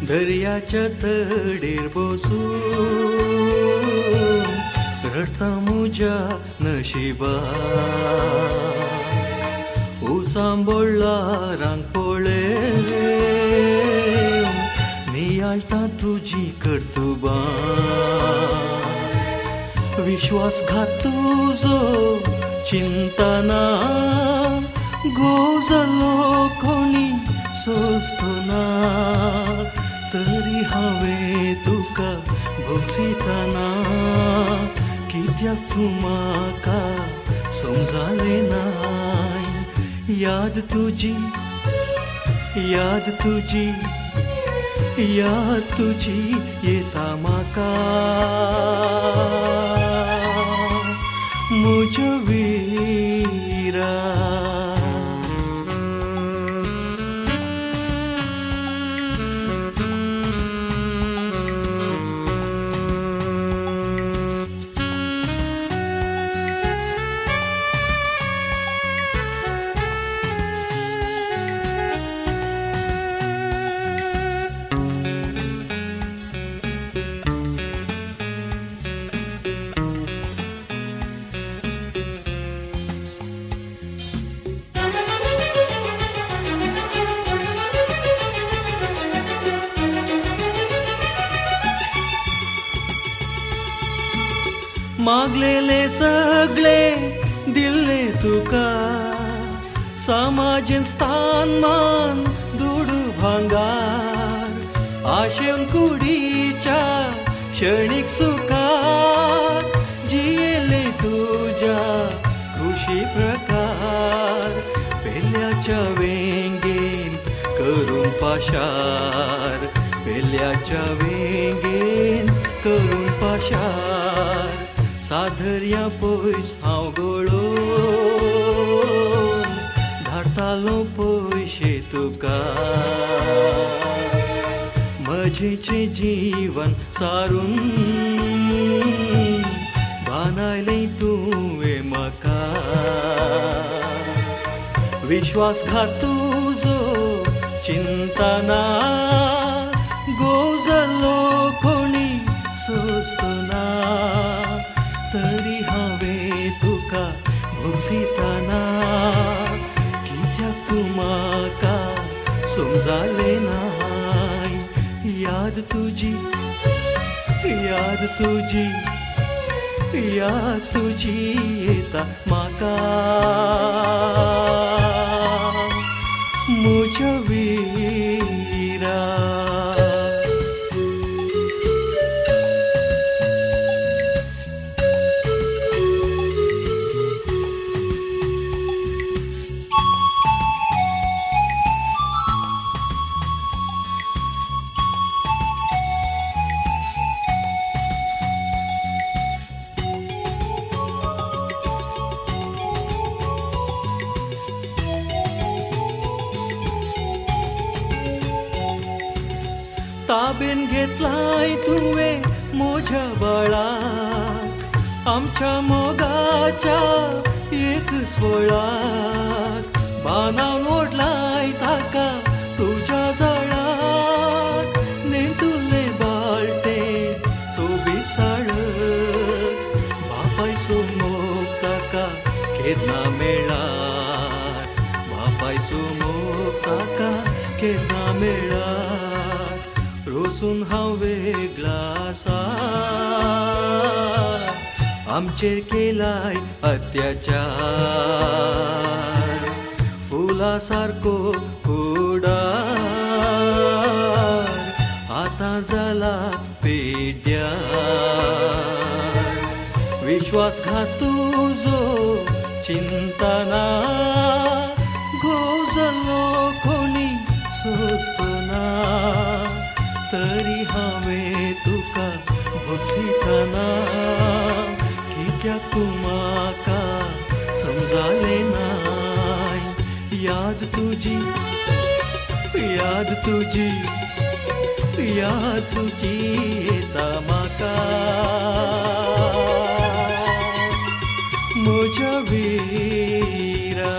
दर्याच्या तडेर बसून रडता मुझ्या नशिबा उसांबोळला रांग पळे नियाळटा तुझी कर्तुबा विश्वासघात तुझो चिंतना गोजलो कोणी सोसतना तरी हांवें तुका भोगसितना कित्याक तूं म्हाका समजालें नाय याद तुजी येता म्हाका म्हज्या विरा मागलेले सगळे दिले तुका समाजेन स्थान मान दुडू भांगार आशेन कुडीच्या क्षणिक सुखात जियेले तुझ्या खुशी प्रकार पेल्याच्या वेंगेन करून पाशार पेल्याच्या वेंगेन करून पाशार साधर्या पयस हांव गळोवन धाडटालो पयशे तुका म्हजेचें जीवन सारून बांदायलें तुवें म्हाका विश्वासघात तुजो चिंतना गोजलो कोणी सोसतना तरी हांवें तुका भोगसितना कित्याक तूं म्हाका समजालें नाय याद तुजी येता म्हाका म्हज्या विरा ताबेन घेतलाय तुवें म्हज्या बाळाक आमच्या मोगाच्या एक स्वळाक बांदावन ओडलाय ताका तुज्या जळाक नेटुल्ले बाळटे सोबीत साळक बापाय सोमोग ताका केन्ना मेळ्ळार बापाय सोमोग ताका केन्ना मेळ्ळार रोसून हांव वेगळा आसा आमचेर केलाय अत्याचार फुला सारको फुडार आता झाला पेड्या विश्वासघातू जो चिंतना गोजलो कोणी सोचतो ना तरी हांवे तुका भोगसिताना कित्याक तूं म्हाका समजाले नाय याद तुजी येता म्हाका म्हज्या विरा